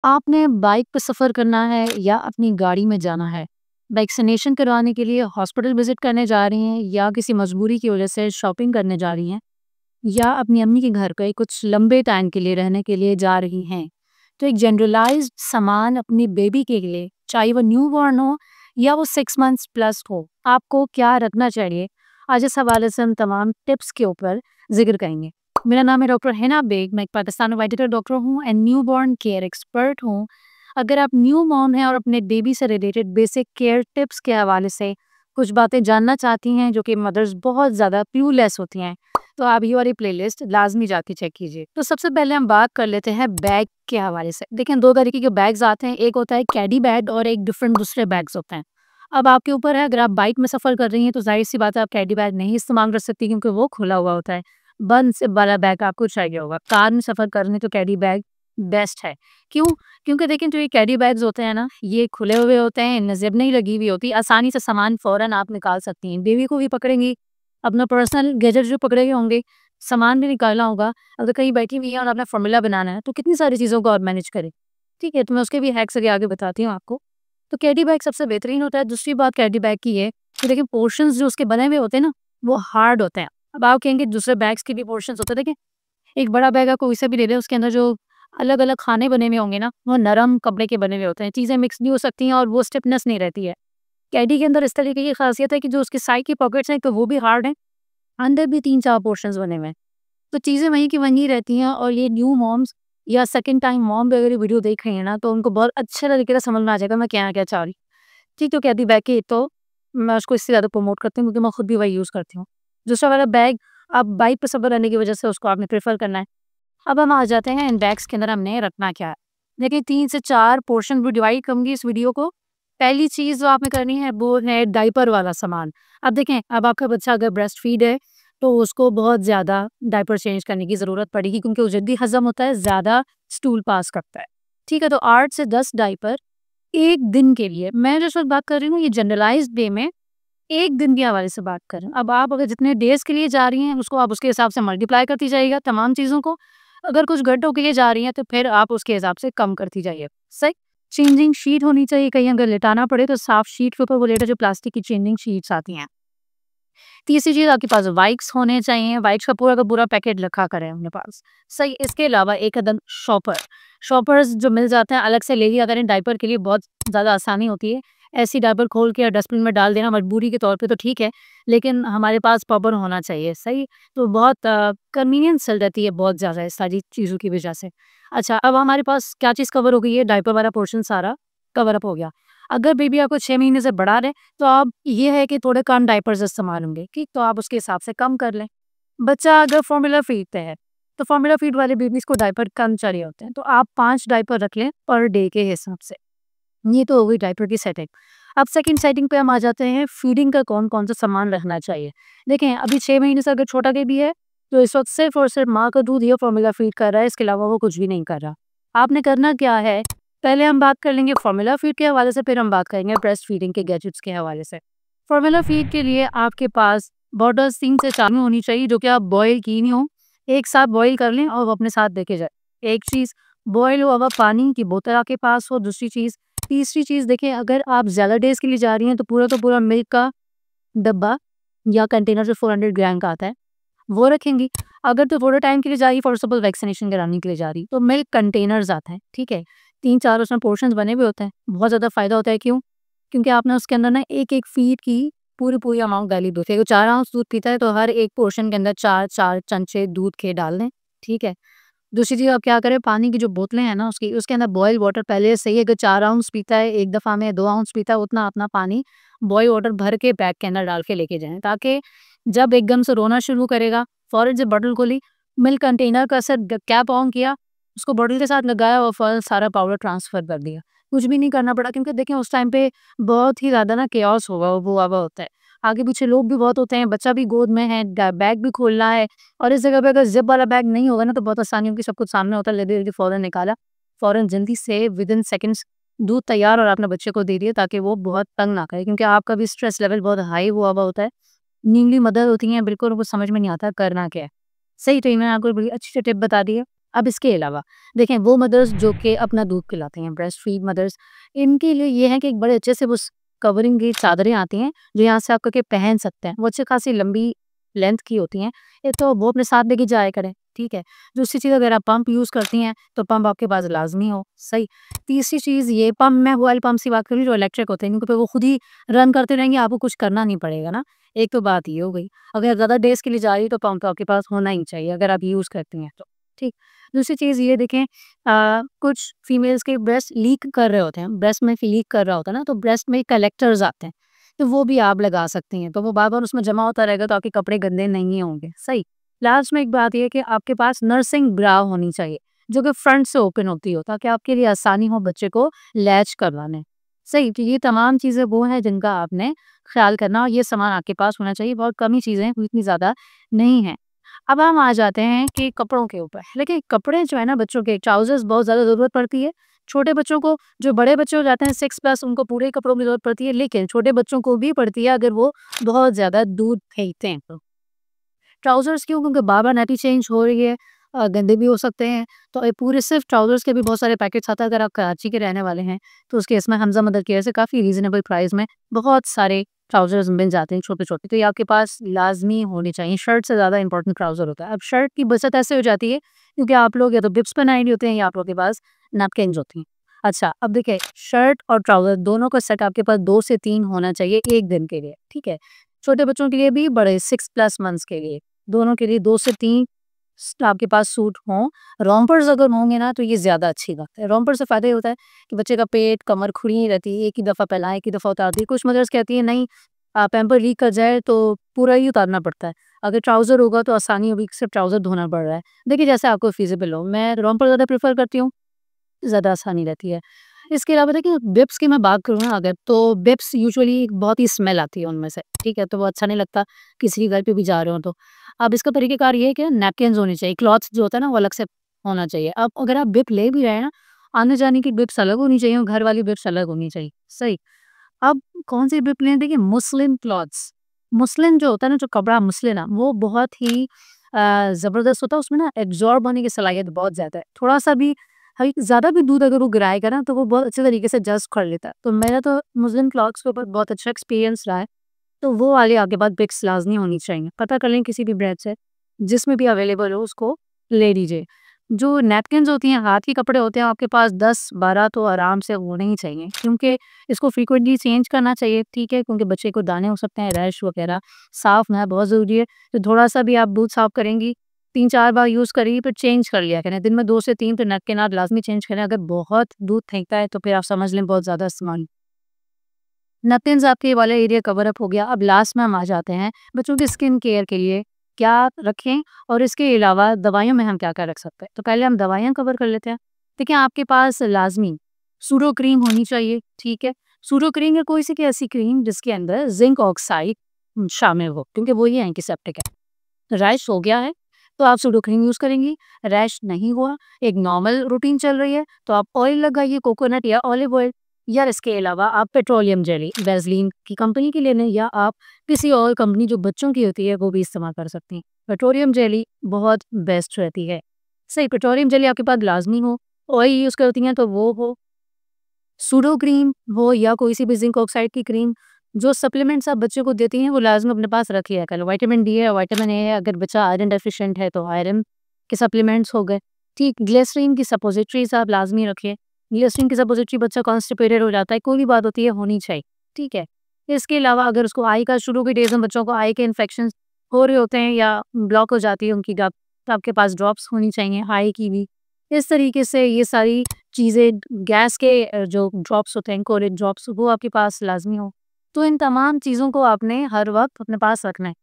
आपने बाइक पे सफ़र करना है या अपनी गाड़ी में जाना है? वैक्सीनेशन करवाने के लिए हॉस्पिटल विज़िट करने जा रही हैं या किसी मजबूरी की वजह से शॉपिंग करने जा रही हैं या अपनी अम्मी के घर पे कुछ लंबे टाइम के लिए रहने के लिए जा रही हैं। तो एक जनरलाइज़्ड सामान अपनी बेबी के लिए, चाहे वो न्यूबॉर्न हो या वो 6 मंथ्स प्लस हो, आपको क्या रखना चाहिए? आज इस हवाले से हम तमाम टिप्स के ऊपर ज़िक्र करेंगे। मेरा नाम है डॉक्टर हिना बेग, मैं एक पाकिस्तान में वेटरनरी डॉक्टर हूँ एंड न्यूबॉर्न केयर एक्सपर्ट हूँ। अगर आप न्यू मॉम हैं और अपने बेबी से रिलेटेड बेसिक केयर टिप्स के हवाले से कुछ बातें जानना चाहती हैं जो कि मदर्स बहुत ज़्यादा क्लूलेस होती हैं, तो आप ये वाली प्लेलिस्ट लाज़मी जाके चेक कीजिए। तो सबसे पहले हम बात कर लेते हैं बैग के हवाले से। देखिए 2 तरीके के बैग्स आते हैं, एक होता है कैडी बैग और एक डिफरेंट दूसरे बैग्स होते हैं। अब आपके ऊपर है, अगर आप बाइक में सफ़र कर रही हैं तो ज़ाहिर-सी बात है आप कैडी बैग नहीं इस्तेमाल कर सकती क्योंकि वो खुला हुआ होता है। बंद ज़िप वाला बैग आपको चाहिए होगा। कार में सफ़र करने तो कैडी बैग बेस्ट है। क्यों? क्योंकि देखिए जो ये कैरी बैग्स होते हैं ना, ये खुले हुए होते हैं, इनमें ज़िप नहीं लगी हुई होती, आसानी से सामान फ़ौरन आप निकाल सकती हैं। बेबी को भी पकड़ेंगी, अपना पर्सनल गैजेट जो पकड़े हुए होंगे, सामान भी निकालना होगा। अगर कहीं बैठी हुई है और अपना फ़ॉर्मूला बनाना है, तो कितनी सारी चीज़ों को आप मैनेज करें। ठीक है? तो मैं उसके भी हैक्स आगे आगे बताती हूँ आपको। तो कैडी बैग सबसे बेहतरीन होता है। दूसरी बात कैडी बैग की है कि देखिए पोर्शंस जो उसके बने हुए होते हैं ना, वो हार्ड होते हैं। अब आप कहेंगे दूसरे बैग्स के भी पोर्शंस होते हैं, देखिए एक बड़ा बैग आप कोई सा भी ले लें, उसके अंदर जो अलग-अलग खाने बने हुए होंगे ना, वो नरम कपड़े के बने हुए होते हैं। चीज़ें मिक्स नहीं हो सकती हैं और वो स्टिफनेस नहीं रहती है। कैडी के अंदर इस तरीके की खासियत है कि जो उसकी साइड की पॉकेट्स हैं, तो वो भी हार्ड हैं, अंदर भी 3-4 पोर्शंस बने हुए हैं। तो चीज़ें वहीं की वहीं रहती हैं और ये न्यू मॉम्स या सेकंड टाइम मॉम भी अगर ये वीडियो देख रही हैं ना, तो उनको बहुत अच्छे तरीके से समझ में आ जाएगा मैं कहना क्या चाह रही हूँ। ठीक, तो कैडी बैग की तो मैं उसको इससे ज़्यादा प्रमोट करती हूँ क्योंकि मैं खुद भी वही यूज़ करती हूँ। दूसरा वाला बैग आप बाइक पे सफ़र करने की वजह से उसको आपने प्रेफ़र करना है। अब हम आ जाते हैं इन बैग्स के अंदर हमने रखना क्या है। देखिए 3 से 4 पोर्शन में डिवाइड करूँगी इस वीडियो को। पहली चीज़ जो आपने करनी है वो है डायपर वाला सामान। अब देखें, अब आपका बच्चा अगर ब्रेस्ट फीड है तो उसको बहुत ज़्यादा डायपर चेंज करने की ज़रूरत पड़ेगी क्योंकि वो जल्दी हज़म होता है, ज़्यादा स्टूल पास करता है। ठीक है, तो 8 से 10 डायपर 1 दिन के लिए, मैं जिस वक़्त बात कर रही हूँ ये जनरलाइज़्ड वे में 1 दिन के हवाले से बात कर रहे हैं। अब आप अगर जितने डेज़ के लिए जा रही हैं उसको आप उसके हिसाब से मल्टीप्लाई करती जाइएगा तमाम चीज़ों को। अगर कुछ घंटों के लिए जा रही हैं तो फिर आप उसके हिसाब से कम करती जाइए। सही? चेंजिंग शीट होनी चाहिए, कहीं अगर लिटाना पड़े तो साफ शीट के ऊपर वो लेटे जो प्लास्टिक की चेंजिंग शीट्स आती हैं। तीसरी चीज़ आपके पास वाइप्स होने चाहिए, वाइप्स का पूरा पैकेट रखा करें अपने पास। सही, इसके अलावा एक अदद शॉपर, शॉपर्स जो मिल जाते हैं अलग से ले लिया करें, डायपर के लिए बहुत ज़्यादा आसानी होती है। ऐसी डायपर खोल के डस्टबिन में डाल देना मजबूरी के तौर पे तो ठीक है, लेकिन हमारे पास प्रॉपर होना चाहिए, सही? तो बहुत कन्वीनियंस चल जाती है बहुत ज़्यादा इस सारी चीज़ों की वजह से। अच्छा, अब हमारे पास क्या चीज़ कवर हो गई है, डायपर वाला पोर्शन सारा कवर अप हो गया। अगर बेबी आपको 6 महीने से बड़ा है तो आप ये है कि थोड़े कम डायपर्स इस्तेमाल होंगे, ठीक? तो आप उसके हिसाब से कम कर लें। बच्चा अगर फॉर्मूला फीड पे है, तो फॉर्मूला फीड वाले बेबीज़ को डायपर कम चाहिए होते हैं, तो आप 5 डायपर रख लें पर डे के हिसाब से। ये तो हो गई डायपर की सेटिंग। अब सेकंड सेटिंग पे हम आ जाते हैं फीडिंग का कौन-कौन सा सामान रखना चाहिए। देखें, अभी 6 महीने से अगर छोटा बेबी है, तो इस वक़्त सिर्फ़ और सिर्फ़ माँ का दूध या फॉर्मूला फीड कर रहा है, इसके अलावा वो कुछ भी नहीं कर रहा। आपने करना क्या है, पहले हम बात कर लेंगे फॉर्मूला फीड के हवाले से, फिर हम बात करेंगे ब्रेस्ट फीडिंग के गैजेट्स के हवाले से। फॉर्मूला फीड के लिए आपके पास बॉटल्स 3 से 4 में होनी चाहिए जो कि आप बॉयल की नहीं हो। एक साथ बॉयल कर लें और वो अपने साथ लेके जाएँ। एक चीज़, बॉयल हुआ हुआ पानी की बोतल आपके पास हो। दूसरी चीज़, तीसरी चीज़ देखिए, अगर आप ज़्यादा डेज़ के लिए जा रही हैं तो पूरा मिल्क का डब्बा या कंटेनर जो 400 ग्राम का आता है, वो रखेंगी। अगर तो थोड़े टाइम के लिए जा रही है, फॉर सपोज़ वैक्सीनेशन कराने के लिए जा रही, तो मिल्क कंटेनर्स आते हैं, ठीक है? 3-4 उसमें पोर्शंस बने हुए होते हैं। बहुत ज़्यादा फ़ायदा होता है, क्यों? क्योंकि आपने उसके अंदर ना 1-1 फीड की पूरी अमाउंट डाली दूध की। अगर 4 आउंस दूध पीता है तो हर एक पोर्शन के अंदर 4-4 चमचे दूध के डाल दें, ठीक है? दूसरी चीज़ आप क्या करें, पानी की जो बोतलें हैं ना उसकी, उसके अंदर बॉयल वाटर पहले से ही, अगर 4 आउंस पीता है एक दफ़ा में, 2 आउंस पीता है, उतना अपना पानी बॉयल वाटर भर के बैग के अंदर डाल के लेके जाएँ, ताकि जब एकदम से रोना शुरू करेगा, फ़ौरन से बॉटल खोली, मिल्क कंटेनर का सिर्फ कैप ऑन किया, उसको बॉटल के साथ लगाया और फ़ौरन सारा पाउडर ट्रांसफ़र कर दिया। कुछ भी नहीं करना पड़ा, क्योंकि देखिए उस टाइम पे बहुत ही ज़्यादा ना केओस हुआ हुआ होता है। आगे पीछे लोग भी बहुत होते हैं, बच्चा भी गोद में है, बैग भी खोलना है, और इस जगह पे अगर ज़िप वाला बैग नहीं होगा ना तो बहुत आसानी होगी, सब कुछ सामने होता है, जल्दी-जल्दी फ़ौरन निकाला, फ़ौरन जल्दी से विदिन सेकंड्स दूध तैयार और आपने बच्चे को दे दिया, ताकि वो बहुत तंग ना करे, क्योंकि आपका भी स्ट्रेस लेवल बहुत हाई हुआ हुआ होता है। न्यूली मदर होती हैं, बिल्कुल उनको समझ में नहीं आता करना क्या है। सही, तो ये मैंने आपको बड़ी अच्छी सी टिप बता दी है। अब इसके अलावा देखें वो मदर्स जो कि अपना दूध पिलाती हैं, ब्रेस्ट फीड मदर्स, इनके लिए ये है कि एक बड़े अच्छे से वो कवरिंग की चादरें आती हैं जो यहाँ से आप करके पहन सकते हैं। वो अच्छी खासी लंबी लेंथ की होती हैं। एक तो वो अपने साथ लेके जाया करें, ठीक है। दूसरी चीज़, अगर आप पंप यूज़ करती हैं तो पंप आपके पास लाजमी हो, सही। तीसरी चीज़ ये पंप, मैं ऑयल पंप की बात कर रही हूँ जो इलेक्ट्रिक होते हैं, क्योंकि फिर वो खुद ही रन करते रहेंगे, आपको कुछ करना नहीं पड़ेगा ना। एक तो बात ये हो गई। अगर ज़्यादा डेज़ के लिए जा रही है तो पंप तो आपके पास होना ही चाहिए अगर आप यूज़ करती हैं तो, ठीक। दूसरी चीज़ ये देखें, कुछ फीमेल्स के ब्रेस्ट लीक कर रहे होते हैं, ब्रेस्ट में लीक कर रहा होता है ना, तो ब्रेस्ट में कलेक्टर्स आते हैं, तो वो भी आप लगा सकती हैं। तो वो बार-बार उसमें जमा होता रहेगा तो आपके कपड़े गंदे नहीं होंगे, सही। लास्ट में एक बात ये है कि आपके पास नर्सिंग ब्रा होनी चाहिए, जो कि फ्रंट से ओपन होती हो, ताकि आपके लिए आसानी हो बच्चे को लैच करवाने। सही, तो ये तमाम चीज़ें वो हैं जिनका आपने ख़्याल करना, और ये सामान आपके पास होना चाहिए। बहुत कम ही चीज़ें हैं, कोई इतनी ज़्यादा नहीं है। अब हम आ जाते हैं कि कपड़ों के ऊपर। देखिए कपड़े जो है ना, बच्चों के ट्राउज़र्स बहुत ज़्यादा ज़रूरत पड़ती है। छोटे बच्चों को, जो बड़े बच्चे हो जाते हैं 6 प्लस, उनको पूरे कपड़ों की ज़रूरत पड़ती है, लेकिन छोटे बच्चों को भी पड़ती है अगर वो बहुत ज़्यादा दूध फेंकते हैं तो। ट्राउज़र्स क्यों? क्योंकि बार-बार नैटी चेंज हो रही है, गंदे भी हो सकते हैं। तो ये पूरे सिर्फ़ ट्राउज़र्स के भी बहुत सारे पैकेट्स आता है। अगर आप कराची के रहने वाले हैं, तो उसके इसमें हमज़ा मदर केयर से काफ़ी रीज़नेबल प्राइस में बहुत सारे ट्राउज़र्स मिल जाते हैं छोटे-छोटे। तो ये आपके पास लाज़मी होने चाहिए। शर्ट से ज़्यादा इम्पोर्टेंट ट्राउज़र होता है। अब शर्ट की बचत ऐसे हो जाती है क्योंकि आप लोग या तो बिब्स पहनाए नहीं होते हैं या आप लोगों के पास नैपकिन्स होती हैं। अच्छा, अब देखिए शर्ट और ट्राउज़र दोनों का सेट आपके पास 2 से 3 होना चाहिए 1 दिन के लिए, ठीक है? छोटे बच्चों के लिए भी, बड़े 6 प्लस मंथ्स के लिए। दोनों के लिए 2 से 3 आपके पास सूट हों। रोम्पर्स अगर होंगे ना तो ये ज़्यादा अच्छी बात है। रोम्पर से फ़ायदा ये होता है कि बच्चे का पेट, कमर खुली नहीं रहती है, एक ही दफ़ा फैलाएँ, एक ही दफ़ा उतार दी। कुछ मदर्स कहती हैं नहीं, पैम्पर लीक कर जाए तो पूरा ही उतारना पड़ता है। अगर ट्राउज़र होगा तो आसानी होगी कि सिर्फ़ ट्राउज़र धोना पड़ रहा है। देखिए जैसे आपको फ़ीज़िबल हो, मैं रोम्पर ज़्यादा प्रेफ़र करती हूँ, ज़्यादा आसानी रहती है। इसके अलावा देखिए बिब्स की मैं बात करूँ ना अगर, तो बिब्स यूजुअली बहुत ही स्मेल आती है उनमें से, ठीक है? तो वो अच्छा नहीं लगता किसी के घर पे भी जा रहे हो तो। अब इसका तरीक़ेकार ये है कि नैपकिन्स होने चाहिए, क्लॉथ्स जो होता है ना वो अलग से होना चाहिए। अब अगर आप बिब ले भी रहे हैं ना, आने-जाने की बिब्स अलग होनी चाहिए और घर वाली बिब्स अलग होनी चाहिए, सही। अब कौन-सी बिब लें? देखिए मुस्लिन क्लॉथ्स, मुस्लिन जो होता है ना, जो कपड़ा मुस्लिन है, वो बहुत ही ज़बरदस्त होता है, उसमें ना एब्ज़ॉर्ब होने की सलाहियत बहुत ज़्यादा है। थोड़ा-सा भी ज़्यादा भी दूध अगर वो गिराएगा ना तो वो बहुत अच्छे तरीके से जज़्ब कर लेता है। तो मेरा तो मुस्लिम क्लॉथ्स के ऊपर बहुत अच्छा एक्सपीरियंस रहा है। तो वो वाली आपके पास बिक्स लाज़मी होनी चाहिए। पता कर लें किसी भी ब्रांड से, जिसमें भी अवेलेबल हो उसको ले लीजिए। जो नैपकिन्स होती हैं, हाथ के कपड़े होते हैं, आपके पास 10-12 तो आराम से होने ही चाहिए, क्योंकि इसको फ्रीक्वेंटली चेंज करना चाहिए, ठीक है? क्योंकि बच्चे को दाने हो सकते हैं, रैश वगैरह, साफ़ होना बहुत ज़रूरी है। तो थोड़ा-सा भी आप दूध साफ़ करेंगी, 3-4 बार यूज़ करेंगी, फिर चेंज कर लिया करें। दिन में 2 से 3 तो नैपकिन आप लाज़मी चेंज करें। अगर बहुत दूध फेंकता है तो फिर आप समझ लें बहुत ज़्यादा इस्तेमाल। नथिंग्स आपके ये वाला एरिया कवर अप हो गया। अब लास्ट में हम आ जाते हैं बच्चों की स्किन केयर के लिए क्या रखें, और इसके अलावा दवाइयों में हम क्या-क्या रख सकते हैं। तो पहले हम दवाइयाँ कवर कर लेते हैं। देखिए आपके पास लाज़मी सूडो क्रीम होनी चाहिए, ठीक है? सूडो क्रीम या कोई सी की ऐसी क्रीम जिसके अंदर ज़िंक ऑक्साइड शामिल हो, क्योंकि वो ही एंटीसेप्टिक है। रैश हो गया है तो आप सूडो क्रीम यूज़ करेंगी, रैश नहीं हुआ, एक नॉर्मल रूटीन चल रही है तो आप ऑयल लगाइए, कोकोनट या ऑलिव ऑयल, या इसके अलावा आप पेट्रोलियम जेली वैसलीन की कंपनी की ले लें, या आप किसी और कंपनी जो बच्चों की होती है वो भी इस्तेमाल कर सकती हैं। पेट्रोलियम जेली बहुत बेस्ट रहती है। सही, पेट्रोलियम जेली आपके पास लाज़मी हो, ऑयल यूज़ करती हैं तो वो हो, सूडो क्रीम हो, या कोई सी भी ज़िंक ऑक्साइड की क्रीम। जो सप्लीमेंट्स आप बच्चे को देती हैं वो लाज़मी अपने पास रख लिया करें। विटामिन डी है, विटामिन ए है, अगर बच्चा आयरन डेफिशिएंट है तो आयरन के सप्लीमेंट्स हो गए। ठीक, ग्लिसरीन की सपोजिटरीज़ आप लाज़मी रखिए। ग्लिसरीन की सपोजिटरी बच्चा कॉन्स्टिपेटेड हो जाता है, कोई भी बात होती है, होनी चाहिए, ठीक है। इसके अलावा अगर उसको आई का, शुरू के डेज़ में बच्चों को आई के इन्फेक्शंस हो रहे होते हैं या ब्लॉक हो जाती है उनकी गप, तो आपके पास ड्रॉप्स होनी चाहिए आई की भी। इस तरीके से ये सारी चीज़ें, गैस के जो ड्रॉप्स होते हैं, कोरिक ड्रॉप्स, वो आपके पास लाज़मी हो। तो इन तमाम चीज़ों को आपने हर वक़्त अपने पास रखना है।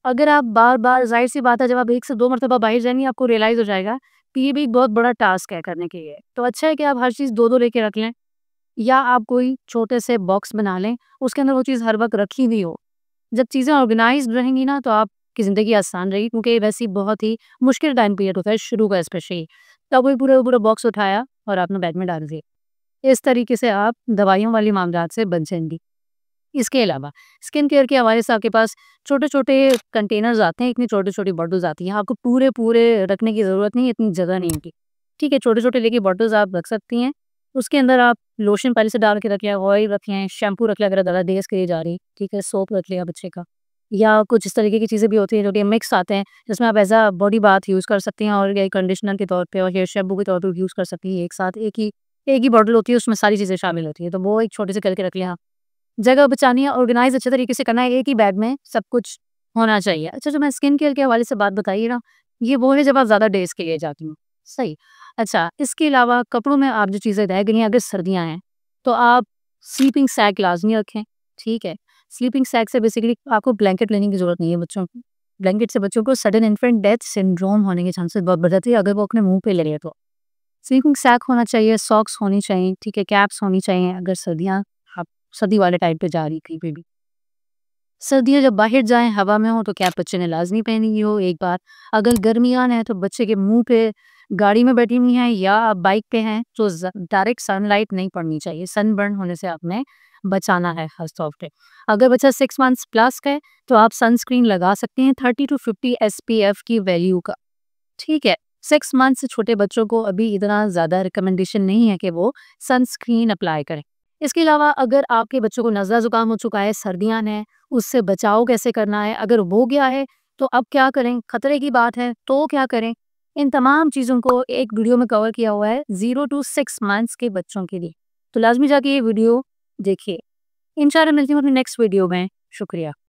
अगर आप बार-बार, ज़ाहिर-सी बात है, जब आप 1 से 2 मर्तबा बाहर जाएँगी आपको रियलाइज़ हो जाएगा कि ये भी एक बहुत बड़ा टास्क है करने के लिए। तो अच्छा है कि आप हर चीज़ 2-2 लेके रख लें, या आप कोई छोटे से बॉक्स बना लें, उसके अंदर वो चीज़ हर वक़्त रखी हुई हो। जब चीज़ें ऑर्गेनाइज़्ड रहेंगी ना तो आपकी ज़िंदगी आसान रहेगी, क्योंकि ये वैसे ही बहुत ही मुश्किल टाइम पीरियड होता है शुरू का स्पेशली। तब वही पूरा का पूरा बॉक्स उठाया और आपने बैग में डाल दिया। इस तरीके से आप दवाइयों वाली मामलात से बच जाएँगी। इसके अलावा स्किन केयर के हवाले से आपके पास छोटे-छोटे कंटेनर्स आते हैं, इतनी छोटी-छोटी बॉटल्स आती हैं, आपको पूरे-पूरे रखने की ज़रूरत नहीं है, इतनी जगह नहीं होती। ठीक है, छोटे-छोटे लेके बॉटल्स आप रख सकती हैं, उसके अंदर आप लोशन पहले से डाल के रख लिया, ऑयल रख लें, शैम्पू रख लिया अगर ज़्यादा डेज़ के लिए जा रही, ठीक है, सोप रख लिया बच्चे का, या कुछ इस तरीके की चीज़ें भी होती हैं जो कि मिक्स आते हैं, जिसमें आप as a body bath use कर सकती हैं और हेयर कंडीशनर के तौर पे और हेयर शैम्पू के तौर पे यूज़ कर सकती हैं एक साथ। एक ही बॉटल होती है, उसमें सारी चीज़ें शामिल होती हैं, तो वो एक छोटे से करके रख लिया। जगह बचानी है, ऑर्गेनाइज़ अच्छे तरीके से करना है, एक ही बैग में सब कुछ होना चाहिए। अच्छा, जो मैं स्किन केयर के हवाले से बात बताई है ना, ये वो है जब आप ज़्यादा डेज़ के लिए जाती हो, सही। अच्छा, इसके अलावा कपड़ों में आप जो चीज़ें रह गई हैं, अगर सर्दियाँ हैं, तो आप स्लीपिंग सैक लाज़मी रखें, ठीक है। स्लीपिंग सैक से बेसिकली आपको ब्लैंकेट लेने की ज़रूरत नहीं है बच्चों को। ब्लैंकेट से बच्चों को सडन इन्फेंट डेथ सिंड्रोम होने के चांसेस बहुत बढ़ जाते हैं अगर वो अपने मुँह पे ले रहे हैं तो। स्लीपिंग सैक होना चाहिए, सॉक्स होनी चाहिए, ठीक है, कैप्स होनी चाहिए अगर सर्दियाँ आप सर्दी वाले टाइम पे जा रही कहीं पे भी। सर्दियाँ जब बाहर जाएँ, हवा में हो तो कैप बच्चे ने लाज़मी पहनी ही हो एक बार। अगर गर्मियाँ हैं तो बच्चे के मुँह पे गाड़ी में बैठी हुई हैं या आप बाइक पे हैं तो डायरेक्ट सनलाइट नहीं पड़नी चाहिए। सनबर्न होने से आपने बचाना है ख़ास तौर पे। अगर बच्चा 6 मंथ्स प्लस का है तो आप सनस्क्रीन लगा सकते हैं 30 टू 50 एसपीएफ की वैल्यू का। ठीक है, 6 मंथ से छोटे बच्चों को अभी इतना ज़्यादा रिकमेंडेशन नहीं है कि वो सनस्क्रीन अप्लाई करें। इसके अलावा अगर आपके बच्चों को नज़ला ज़ुकाम हो चुका है, सर्दियाँ हैं, उससे बचाव कैसे करना है, अगर हो गया है तो अब क्या करें, खतरे की बात है तो क्या करें? इन तमाम चीज़ों को एक वीडियो में कवर किया हुआ है 0 टू 6 मंथ्स के बच्चों के लिए। तो लाज़मी जाके ये वीडियो देखिए। इंशाल्लाह मिलती हूँ अपनी नेक्स्ट वीडियो में। शुक्रिया।